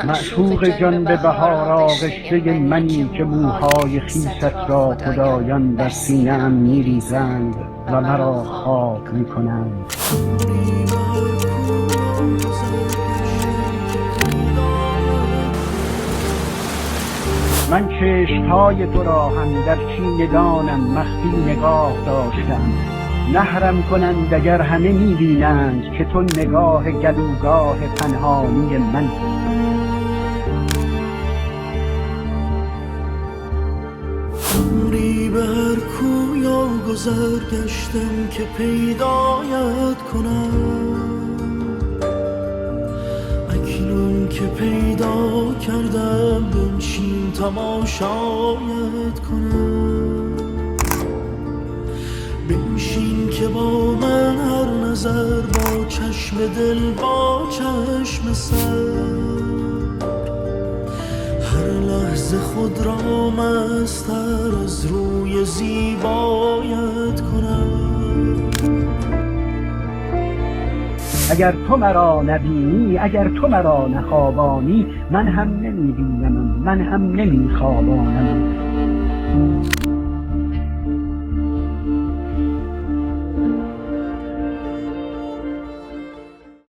معشوق جان به بهار آغشته منی که موهای خویشت را خدایان در سینه‌ام می‌ریزند و مرا خاک می‌کنند. من چشم‌های تو را هم در چینه‌دانم مخفی نگاه داشتم. نحرم کنند اگر همه می‌بینند که تو نگاه گلوگاه پنهانی من. عمری به هر کویا گذر گشتم که پیدایت کنم، اکنون که پیدا کردم بنشین تماشایت کنم. بنشین که با من هر نظر با چشم دل با چشم سر، هر لحظه خود را مستر از روی زیبایت کنم. اگر تو مرا نبینی، اگر تو مرا نخوابانی، من هم نمیبینم، من هم نمیخوابانم.